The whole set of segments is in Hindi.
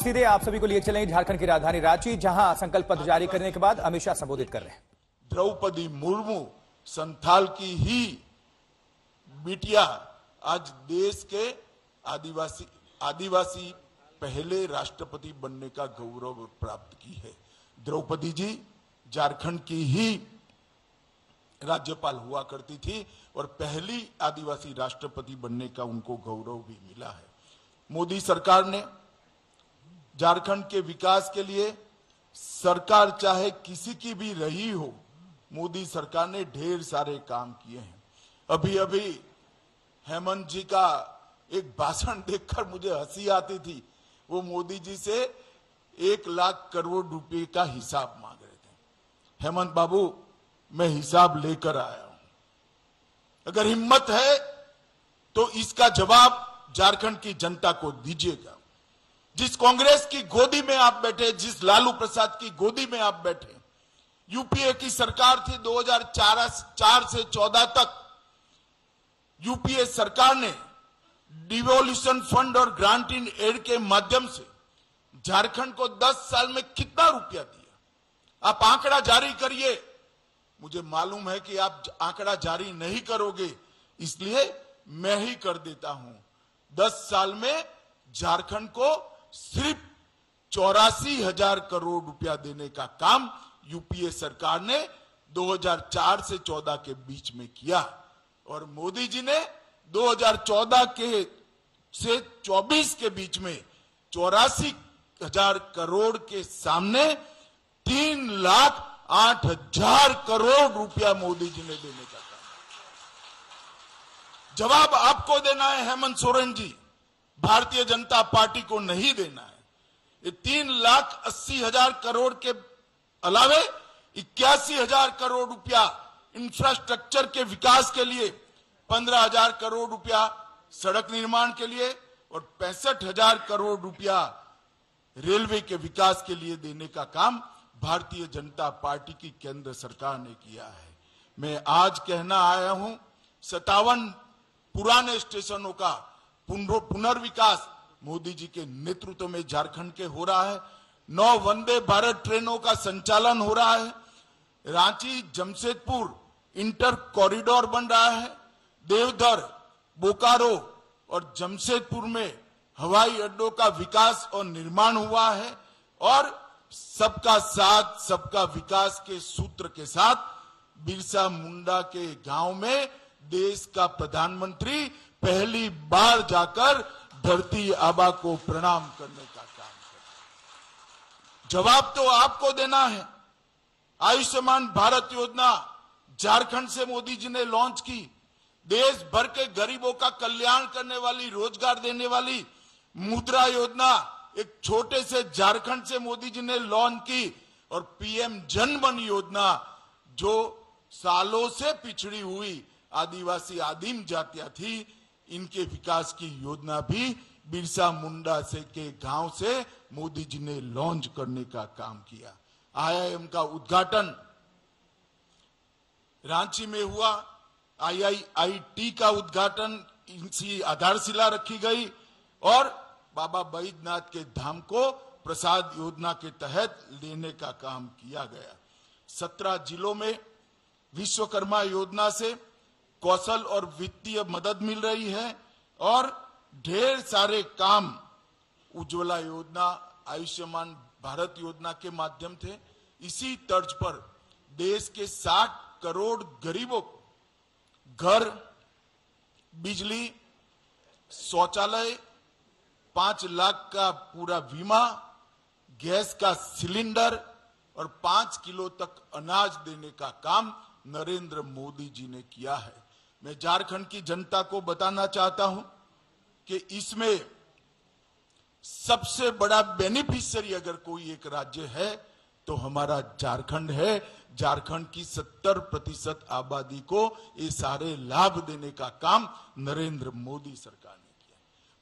सीधे आप सभी को लिए चलेंगे झारखंड की राजधानी रांची, जहां संकल्प पत्र जारी करने के बाद अमित शाह संबोधित कर रहे हैं। द्रौपदी मुर्मू संथाल की ही बिटिया आज देश के आदिवासी पहले राष्ट्रपति बनने का गौरव प्राप्त की है। द्रौपदी जी झारखंड की ही राज्यपाल हुआ करती थी और पहली आदिवासी राष्ट्रपति बनने का उनको गौरव भी मिला है। मोदी सरकार ने झारखंड के विकास के लिए, सरकार चाहे किसी की भी रही हो, मोदी सरकार ने ढेर सारे काम किए हैं। अभी अभी हेमंत जी का एक भाषण देखकर मुझे हंसी आती थी। वो मोदी जी से 1 लाख करोड़ रुपए का हिसाब मांग रहे थे। हेमंत बाबू, मैं हिसाब लेकर आया हूं, अगर हिम्मत है तो इसका जवाब झारखंड की जनता को दीजिएगा। जिस कांग्रेस की गोदी में आप बैठे, जिस लालू प्रसाद की गोदी में आप बैठे, यूपीए की सरकार थी 2004 से 14 तक। यूपीए सरकार ने डिवोल्यूशन फंड और ग्रांट इन एड के माध्यम से झारखंड को 10 साल में कितना रुपया दिया? आप आंकड़ा जारी करिए। मुझे मालूम है कि आप आंकड़ा जारी नहीं करोगे, इसलिए मैं ही कर देता हूं। 10 साल में झारखंड को सिर्फ 84,000 करोड़ रुपया देने का काम यूपीए सरकार ने 2004 से 14 के बीच में किया और मोदी जी ने 2014 के से 24 के बीच में 84,000 करोड़ के सामने 3,08,000 करोड़ रुपया मोदी जी ने देने का काम। जवाब आपको देना है हेमंत सोरेन जी, भारतीय जनता पार्टी को नहीं देना है। ये 3,80,000 करोड़ के अलावे 81,000 करोड़ रुपया इंफ्रास्ट्रक्चर के विकास के लिए, 15,000 करोड़ रुपया सड़क निर्माण के लिए और 65,000 करोड़ रुपया रेलवे के विकास के लिए देने का काम भारतीय जनता पार्टी की केंद्र सरकार ने किया है। मैं आज कहना आया हूं, 57 पुराने स्टेशनों का पुनर्विकास मोदी जी के नेतृत्व में झारखंड के हो रहा है। 9 वंदे भारत ट्रेनों का संचालन हो रहा है। रांची जमशेदपुर इंटर कॉरिडोर बन रहा है। देवधर, बोकारो और जमशेदपुर में हवाई अड्डों का विकास और निर्माण हुआ है और सबका साथ सबका विकास के सूत्र के साथ बिरसा मुंडा के गांव में देश का प्रधानमंत्री पहली बार जाकर धरती आबा को प्रणाम करने का काम कर। जवाब तो आपको देना है। आयुष्मान भारत योजना झारखंड से मोदी जी ने लॉन्च की। देश भर के गरीबों का कल्याण करने वाली, रोजगार देने वाली मुद्रा योजना एक छोटे से झारखंड से मोदी जी ने लॉन्च की और पीएम जन धन योजना जो सालों से पिछड़ी हुई आदिवासी आदिम जातियां थी, इनके विकास की योजना भी बिरसा मुंडा से के गांव से मोदी जी ने लॉन्च करने का काम किया। आईआईएम का उद्घाटन रांची में हुआ। आईआईटी का उद्घाटन, इनकी आधारशिला रखी गई और बाबा बैद्यनाथ के धाम को प्रसाद योजना के तहत लेने का काम किया गया। 17 जिलों में विश्वकर्मा योजना से कौशल और वित्तीय मदद मिल रही है और ढेर सारे काम उज्ज्वला योजना, आयुष्मान भारत योजना के माध्यम थे। इसी तर्ज पर देश के 60 करोड़ गरीबों को घर, बिजली, शौचालय, 5 लाख का पूरा बीमा, गैस का सिलेंडर और 5 किलो तक अनाज देने का काम नरेंद्र मोदी जी ने किया है। मैं झारखंड की जनता को बताना चाहता हूं कि इसमें सबसे बड़ा बेनिफिशियरी अगर कोई एक राज्य है तो हमारा झारखंड है। झारखंड की 70% आबादी को ये सारे लाभ देने का काम नरेंद्र मोदी सरकार ने किया।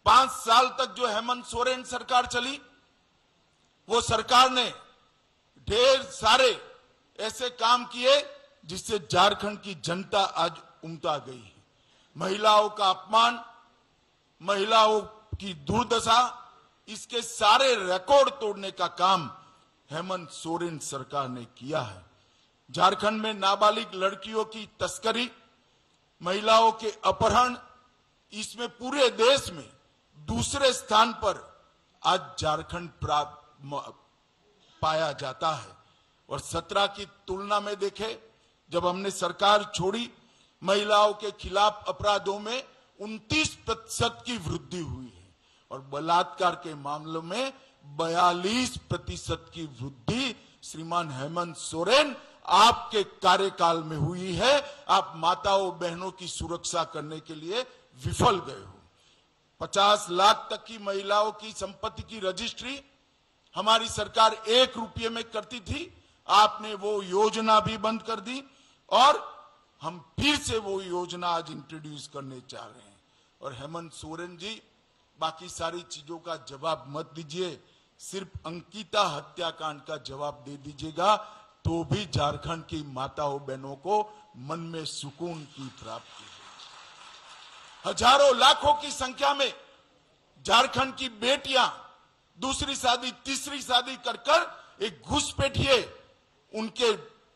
5 साल तक जो हेमंत सोरेन सरकार चली, वो सरकार ने ढेर सारे ऐसे काम किए जिससे झारखंड की जनता आज उमटा गई है। महिलाओं का अपमान, महिलाओं की दुर्दशा, इसके सारे रिकॉर्ड तोड़ने का काम हेमंत सोरेन सरकार ने किया है। झारखंड में नाबालिग लड़कियों की तस्करी, महिलाओं के अपहरण, इसमें पूरे देश में दूसरे स्थान पर आज झारखंड पाया जाता है। और 17 की तुलना में देखें, जब हमने सरकार छोड़ी, महिलाओं के खिलाफ अपराधों में 29% की वृद्धि हुई है और बलात्कार के मामलों में 42% की वृद्धि श्रीमान हेमंत सोरेन आपके कार्यकाल में हुई है। आप माताओं बहनों की सुरक्षा करने के लिए विफल गए हो। 50 लाख तक की महिलाओं की संपत्ति की रजिस्ट्री हमारी सरकार 1 रुपये में करती थी, आपने वो योजना भी बंद कर दी और हम फिर से वो योजना आज इंट्रोड्यूस करने चाह रहे हैं। और हेमंत सोरेन जी, बाकी सारी चीजों का जवाब मत दीजिए, सिर्फ अंकिता हत्याकांड का जवाब दे दीजिएगा तो भी झारखंड की माताओं बहनों को मन में सुकून की प्राप्ति है। हजारों लाखों की संख्या में झारखंड की बेटियां दूसरी शादी तीसरी शादी कर कर एक घुसपैठिए उनके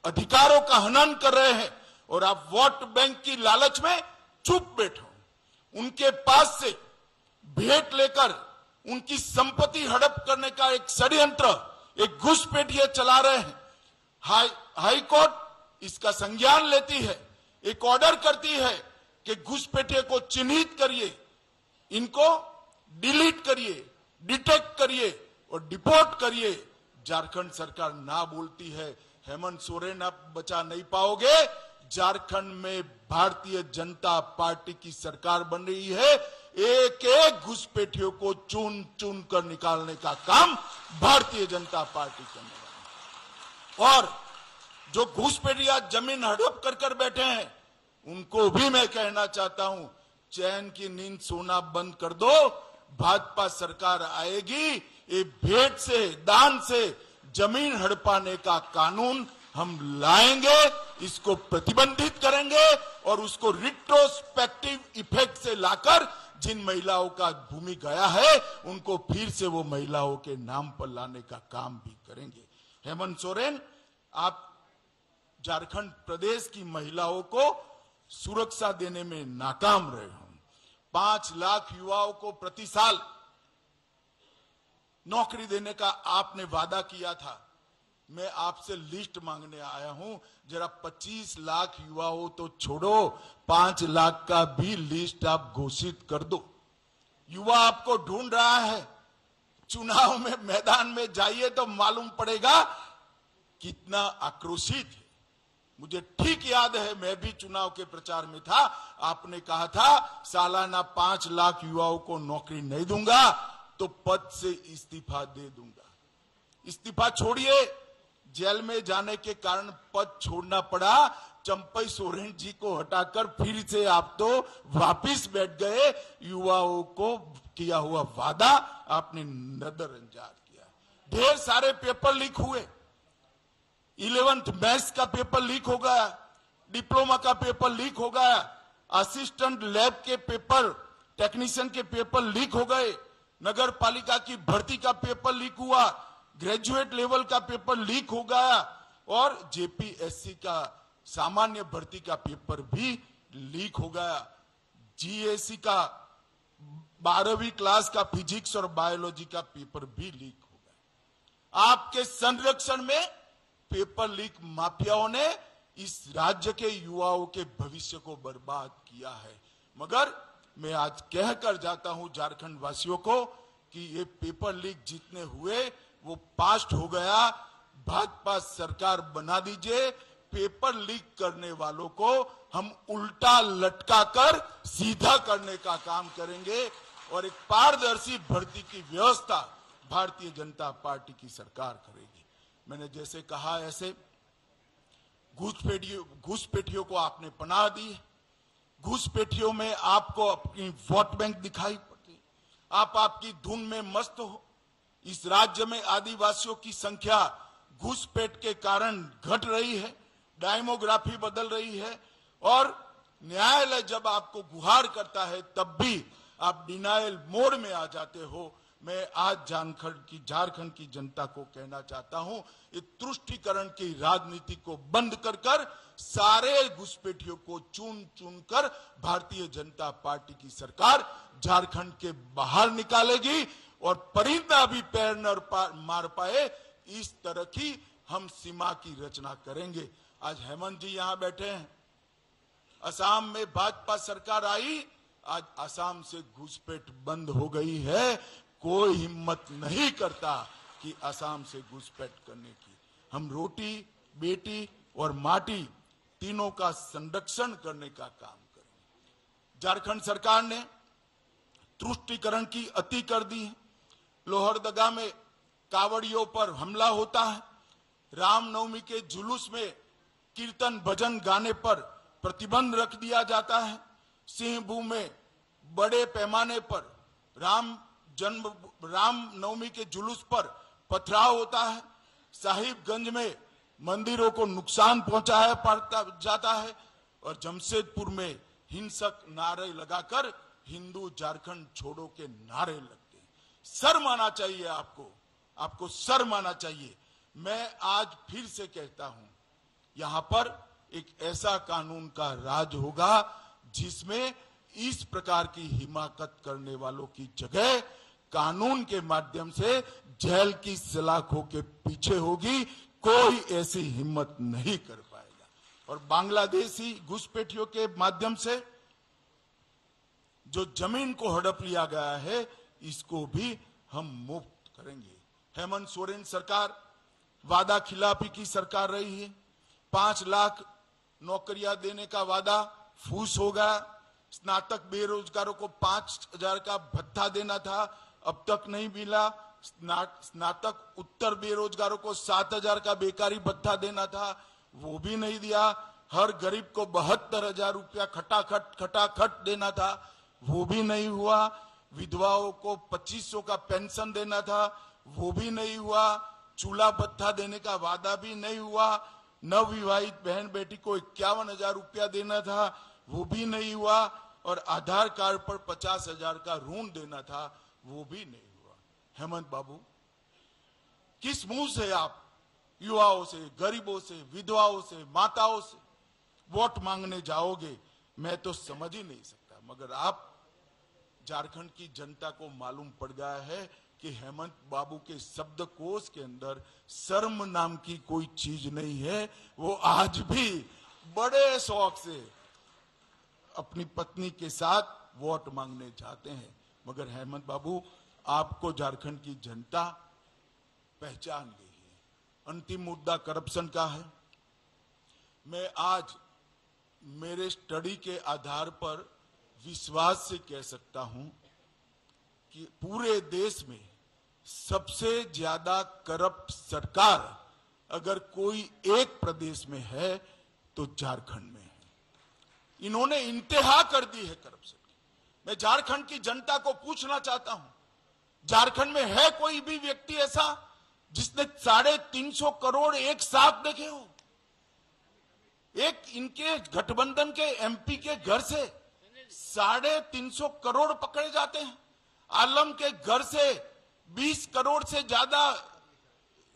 अधिकारों का हनन कर रहे हैं और आप वोट बैंक की लालच में चुप बैठो। उनके पास से भेंट लेकर उनकी संपत्ति हड़प करने का एक षड्यंत्र एक घुसपैठिए चला रहे हैं। हाई कोर्ट इसका संज्ञान लेती है, एक ऑर्डर करती है कि घुसपैठिए को चिन्हित करिए, इनको डिलीट करिए, डिटेक्ट करिए और डिपोर्ट करिए। झारखंड सरकार ना बोलती है। हेमंत सोरेन आप बचा नहीं पाओगे। झारखंड में भारतीय जनता पार्टी की सरकार बन रही है। एक एक घुसपैठियों को चुन चुन कर निकालने का काम भारतीय जनता पार्टी करने वाली। और जो घुसपैठिया जमीन हड़प कर कर बैठे हैं उनको भी मैं कहना चाहता हूं, चैन की नींद सोना बंद कर दो। भाजपा सरकार आएगी, ये भेंट से दान से जमीन हड़पाने का कानून हम लाएंगे, इसको प्रतिबंधित करेंगे और उसको रिट्रोस्पेक्टिव इफेक्ट से लाकर जिन महिलाओं का भूमि गया है उनको फिर से वो महिलाओं के नाम पर लाने का काम भी करेंगे। हेमंत सोरेन, आप झारखंड प्रदेश की महिलाओं को सुरक्षा देने में नाकाम रहे हो। 5 लाख युवाओं को प्रति साल नौकरी देने का आपने वादा किया था। मैं आपसे लिस्ट मांगने आया हूं, जरा 25 लाख युवाओं तो छोड़ो, 5 लाख का भी लिस्ट आप घोषित कर दो। युवा आपको ढूंढ रहा है। चुनाव में मैदान में जाइए तो मालूम पड़ेगा कितना आक्रोशित है। मुझे ठीक याद है, मैं भी चुनाव के प्रचार में था। आपने कहा था सालाना 5 लाख युवाओं को नौकरी नहीं दूंगा तो पद से इस्तीफा दे दूंगा। इस्तीफा छोड़िए, जेल में जाने के कारण पद छोड़ना पड़ा। चंपई सोरेन जी को हटाकर फिर से आप तो वापिस बैठ गए। युवाओं को किया हुआ वादा आपने नजरअंदाज किया। ढेर सारे पेपर लीक हुए। 11th मैथ्स का पेपर लीक हो गया, डिप्लोमा का पेपर लीक हो गया, असिस्टेंट लैब के पेपर, टेक्नीशियन के पेपर लीक हो गए, नगर पालिका की भर्ती का पेपर लीक हुआ, ग्रेजुएट लेवल का पेपर लीक हो गया और जेपीएससी का सामान्य भर्ती का पेपर भी लीक हो गया। जीएससी का 12वीं क्लास का फिजिक्स और बायोलॉजी का पेपर भी लीक हो गया। आपके संरक्षण में पेपर लीक माफियाओं ने इस राज्य के युवाओं के भविष्य को बर्बाद किया है। मगर मैं आज कहकर जाता हूं झारखंड वासियों को कि ये पेपर लीक जितने हुए वो पास्ट हो गया। भाजपा सरकार बना दीजिए। पेपर लीक करने वालों को हम उल्टा लटकाकर सीधा करने का काम करेंगे और एक पारदर्शी भर्ती की व्यवस्था भारतीय जनता पार्टी की सरकार करेगी। मैंने जैसे कहा ऐसे घुसपैठियों को आपने पनाह दी। घुसपैठियों में आपको अपनी वोट बैंक दिखाई पड़ती। आप आपकी धुन में मस्त हो। इस राज्य में आदिवासियों की संख्या घुसपैठ के कारण घट रही है, डेमोग्राफी बदल रही है और न्यायालय जब आपको गुहार करता है तब भी आप डिनायल मोड में आ जाते हो। मैं आज झारखंड की जनता को कहना चाहता हूं, ये तुष्टीकरण की राजनीति को बंद कर सारे घुसपैठियों को चुन चुन कर भारतीय जनता पार्टी की सरकार झारखंड के बाहर निकालेगी और परिंदा भी पैर न मार पाए इस तरह की हम सीमा की रचना करेंगे। आज हेमंत जी यहां बैठे हैं। असम में भाजपा सरकार आई, आज असम से घुसपैठ बंद हो गई है। कोई हिम्मत नहीं करता कि असम से घुसपैठ करने की। हम रोटी, बेटी और माटी तीनों का संरक्षण करने का काम करेंगे। झारखंड सरकार ने तुष्टीकरण की अति कर दी है। लोहरदगा में कावड़ियों पर हमला होता है। रामनवमी के जुलूस में कीर्तन भजन गाने पर प्रतिबंध रख दिया जाता है। सिंहभूम में बड़े पैमाने पर रामनवमी के जुलूस पर पथराव होता है। साहिबगंज में मंदिरों को नुकसान पहुंचाया जाता है और जमशेदपुर में हिंसक नारे लगाकर हिंदू झारखंड छोड़ो के नारे लगते हैं। शर्म आना चाहिए आपको शर्म आना चाहिए। मैं आज फिर से कहता हूं, यहां पर एक ऐसा कानून का राज होगा जिसमें इस प्रकार की हिमाकत करने वालों की जगह कानून के माध्यम से जेल की सलाखों के पीछे होगी। कोई ऐसी हिम्मत नहीं कर पाएगा। और बांग्लादेशी घुसपैठियों के माध्यम से जो जमीन को हड़प लिया गया है, इसको भी हम मुक्त करेंगे। हेमंत सोरेन सरकार वादा खिलाफी की सरकार रही है। 5 लाख नौकरियां देने का वादा फूस हो गया। स्नातक बेरोजगारों को 5,000 का भत्ता देना था, अब तक नहीं मिला। स्नातक उत्तर बेरोजगारों को 7,000 का बेकारी भत्ता देना था, वो भी नहीं दिया। हर गरीब को 72,000 रुपया खटाखट देना था, वो भी नहीं हुआ। विधवाओं को 2,500 का पेंशन देना था, वो भी नहीं हुआ। चूल्हा भत्ता देने का वादा भी नहीं हुआ। नवविवाहित बहन बेटी को 51,000 रुपया देना था, वो भी नहीं हुआ। और आधार कार्ड पर 50,000 का ऋण देना था, वो भी नहीं हुआ। हेमंत बाबू, किस मुंह से आप युवाओं से, गरीबों से, विधवाओं से, माताओं से वोट मांगने जाओगे? मैं तो समझ ही नहीं सकता। मगर आप झारखंड की जनता को मालूम पड़ गया है कि हेमंत बाबू के शब्दकोश के अंदर शर्म नाम की कोई चीज नहीं है। वो आज भी बड़े शौक से अपनी पत्नी के साथ वोट मांगने जाते हैं। मगर हेमंत बाबू, आपको झारखंड की जनता पहचान गई है। अंतिम मुद्दा करप्शन का है। मैं आज मेरे स्टडी के आधार पर विश्वास से कह सकता हूं कि पूरे देश में सबसे ज्यादा करप्ट सरकार अगर कोई एक प्रदेश में है तो झारखंड में है। इन्होंने इंतहा कर दी है करप्शन की। मैं झारखंड की जनता को पूछना चाहता हूं, झारखंड में है कोई भी व्यक्ति ऐसा जिसने 350 करोड़ एक साथ देखे हो? एक इनके गठबंधन के एमपी के घर से 350 करोड़ पकड़े जाते हैं। आलम के घर से 20 करोड़ से ज्यादा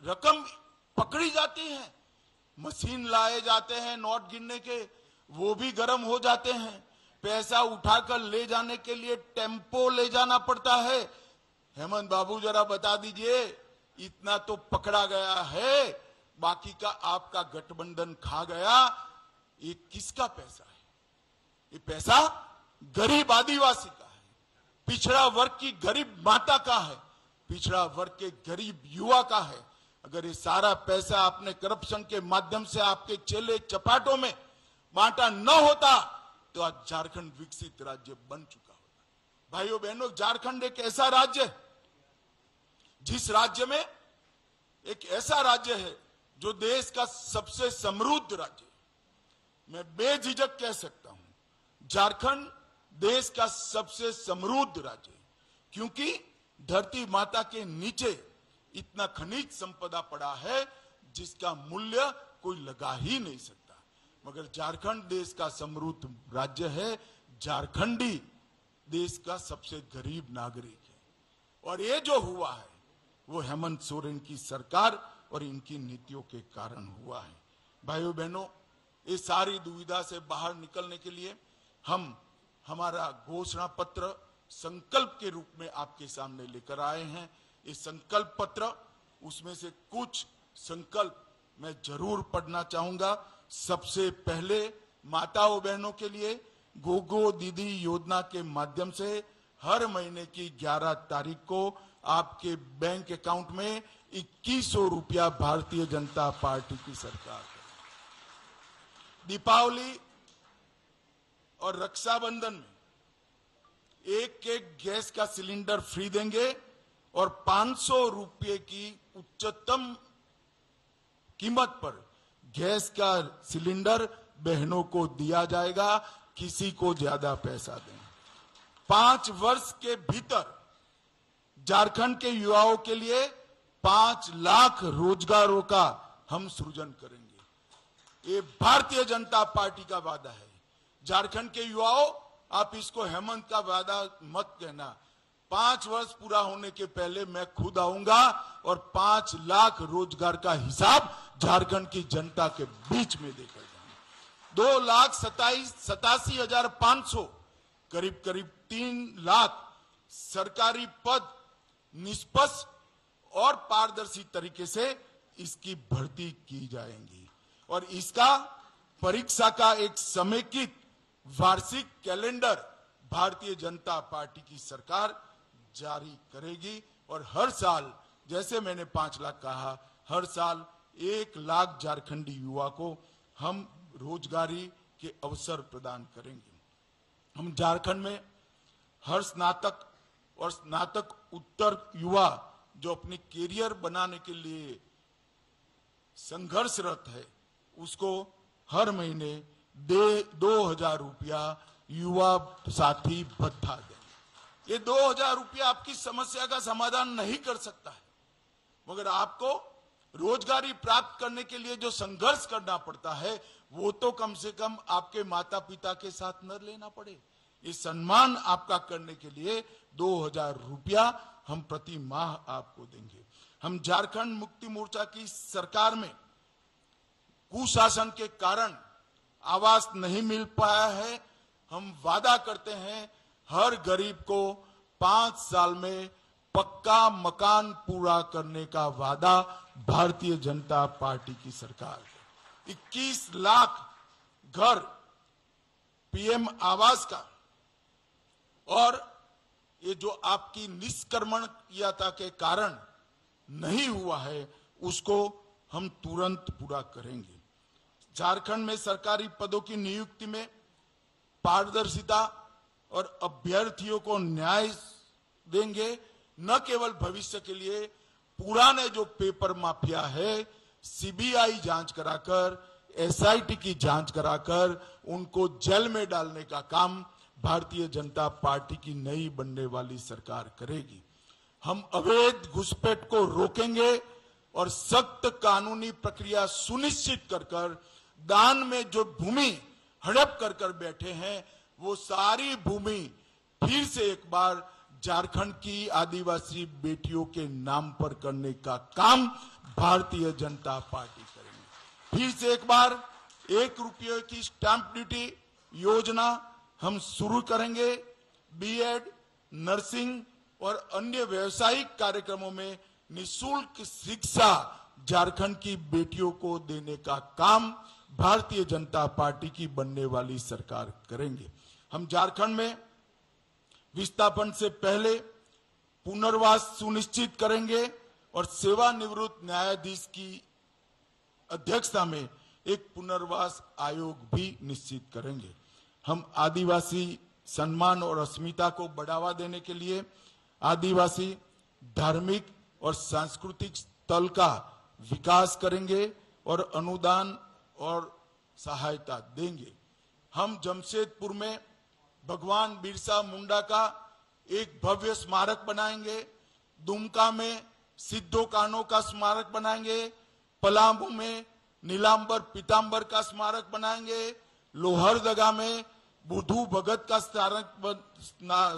रकम पकड़ी जाती है। मशीन लाए जाते हैं नोट गिनने के, वो भी गर्म हो जाते हैं। पैसा उठाकर ले जाने के लिए टेम्पो ले जाना पड़ता है। हेमंत बाबू, जरा बता दीजिए, इतना तो पकड़ा गया है, बाकी का आपका गठबंधन खा गया। ये किसका पैसा है? ये पैसा गरीब आदिवासी का है, पिछड़ा वर्ग की गरीब माता का है, पिछड़ा वर्ग के गरीब युवा का है। अगर ये सारा पैसा आपने करप्शन के माध्यम से आपके चेले चपाटों में बांटा न होता तो आज झारखंड विकसित राज्य बन चुका होता। भाइयों बहनों, झारखंड एक ऐसा राज्य है जिस राज्य में एक ऐसा राज्य है जो देश का सबसे समृद्ध राज्य है। मैं बेझिझक कह सकता हूं, झारखंड देश का सबसे समृद्ध राज्य है, क्योंकि धरती माता के नीचे इतना खनिज संपदा पड़ा है जिसका मूल्य कोई लगा ही नहीं सकता। मगर झारखंड देश का समृद्ध राज्य है, झारखंडी देश का सबसे गरीब नागरिक है। और ये जो हुआ है वो हेमंत सोरेन की सरकार और इनकी नीतियों के कारण हुआ है। भाइयों बहनों, इस सारी दुविधा से बाहर निकलने के लिए हम हमारा घोषणा पत्र संकल्प के रूप में आपके सामने लेकर आए हैं। ये संकल्प पत्र, उसमें से कुछ संकल्प मैं जरूर पढ़ना चाहूंगा। सबसे पहले माताओं बहनों के लिए गोगो दीदी योजना के माध्यम से हर महीने की 11 तारीख को आपके बैंक अकाउंट में 2100 रुपया भारतीय जनता पार्टी की सरकार है। दीपावली और रक्षाबंधन में एक गैस का सिलेंडर फ्री देंगे और 500 रुपये की उच्चतम कीमत पर गैस का सिलेंडर बहनों को दिया जाएगा, किसी को ज्यादा पैसा दें। 5 वर्ष के भीतर झारखंड के युवाओं के लिए 5 लाख रोजगारों का हम सृजन करेंगे। ये भारतीय जनता पार्टी का वादा है। झारखंड के युवाओं, आप इसको हेमंत का वादा मत कहना। 5 वर्ष पूरा होने के पहले मैं खुद आऊंगा और 5 लाख रोजगार का हिसाब झारखंड की जनता के बीच में देकर जाऊंगा। 2,87,500 करीब 3 लाख सरकारी पद निष्पक्ष और पारदर्शी तरीके से इसकी भर्ती की जाएंगी और इसका परीक्षा का एक समेकित वार्षिक कैलेंडर भारतीय जनता पार्टी की सरकार जारी करेगी और हर साल, जैसे मैंने 5 लाख कहा, हर साल 1 लाख झारखंडी युवा को हम रोजगारी के अवसर प्रदान करेंगे। हम झारखंड में हर स्नातक और स्नातक उत्तर युवा जो अपनी कैरियर बनाने के लिए संघर्षरत है, उसको हर महीने 2,000 रुपया युवा साथी भत्ता दें। ये 2,000 रुपया आपकी समस्या का समाधान नहीं कर सकता है, मगर आपको रोजगारी प्राप्त करने के लिए जो संघर्ष करना पड़ता है वो तो कम से कम आपके माता पिता के साथ न लेना पड़े। ये सम्मान आपका करने के लिए 2,000 रुपया हम प्रति माह आपको देंगे। हम झारखंड मुक्ति मोर्चा की सरकार में कुशासन के कारण आवास नहीं मिल पाया है। हम वादा करते हैं हर गरीब को 5 साल में पक्का मकान पूरा करने का वादा भारतीय जनता पार्टी की सरकार है। 21 लाख घर पीएम आवास का और ये जो आपकी निष्कर्मणीयता के कारण नहीं हुआ है उसको हम तुरंत पूरा करेंगे। झारखंड में सरकारी पदों की नियुक्ति में पारदर्शिता और अभ्यर्थियों को न्याय देंगे। न केवल भविष्य के लिए, पुराने जो पेपर माफिया है सीबीआई जांच कराकर, एसआईटी की जांच कराकर उनको जेल में डालने का काम भारतीय जनता पार्टी की नई बनने वाली सरकार करेगी। हम अवैध घुसपैठ को रोकेंगे और सख्त कानूनी प्रक्रिया सुनिश्चित कर दान में जो भूमि हड़प कर बैठे हैं वो सारी भूमि फिर से एक बार झारखंड की आदिवासी बेटियों के नाम पर करने का काम भारतीय जनता पार्टी करेगी। फिर से एक बार 1 रुपये की स्टैंप ड्यूटी योजना हम शुरू करेंगे। बीएड, नर्सिंग और अन्य व्यावसायिक कार्यक्रमों में निःशुल्क शिक्षा झारखंड की बेटियों को देने का काम भारतीय जनता पार्टी की बनने वाली सरकार करेंगे। हम झारखंड में विस्थापन से पहले पुनर्वास सुनिश्चित करेंगे और सेवानिवृत्त न्यायाधीश की अध्यक्षता में एक पुनर्वास आयोग भी निश्चित करेंगे। हम आदिवासी सम्मान और अस्मिता को बढ़ावा देने के लिए आदिवासी धार्मिक और सांस्कृतिक स्थल का विकास करेंगे और अनुदान और सहायता देंगे। हम जमशेदपुर में भगवान बिरसा मुंडा का एक भव्य स्मारक बनाएंगे। दुमका में सिद्धो कान्हो का स्मारक बनाएंगे। पलामू में नीलांबर पीतांबर का स्मारक बनाएंगे। लोहरदगा में बुद्धू भगत का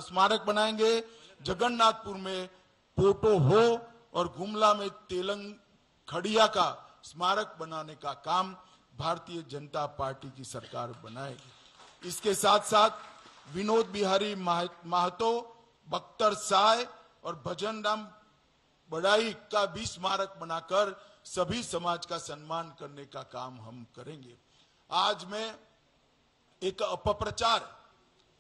स्मारक बनाएंगे। जगन्नाथपुर में पोटो हो और गुमला में तेलंग खड़िया का स्मारक बनाने का काम भारतीय जनता पार्टी की सरकार बनाएगी। इसके साथ साथ विनोद बिहारी महतो, बख्तर साय और भजन राम बड़ाई का भी स्मारक बनाकर सभी समाज का सम्मान करने का काम हम करेंगे। आज में एक अपप्रचार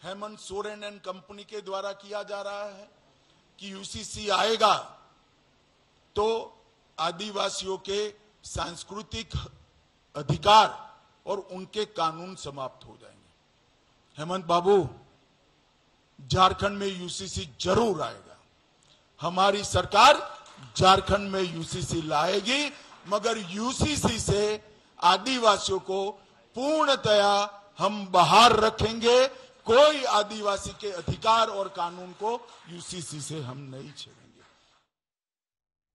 हेमंत सोरेन एंड कंपनी के द्वारा किया जा रहा है कि यूसीसी आएगा तो आदिवासियों के सांस्कृतिक अधिकार और उनके कानून समाप्त हो जाएंगे। हेमंत बाबू, झारखंड में यूसीसी जरूर आएगा। हमारी सरकार झारखंड में यूसीसी लाएगी, मगर यूसीसी से आदिवासियों को पूर्णतया हम बाहर रखेंगे। कोई आदिवासी के अधिकार और कानून को यूसीसी से हम नहीं छेड़ेंगे।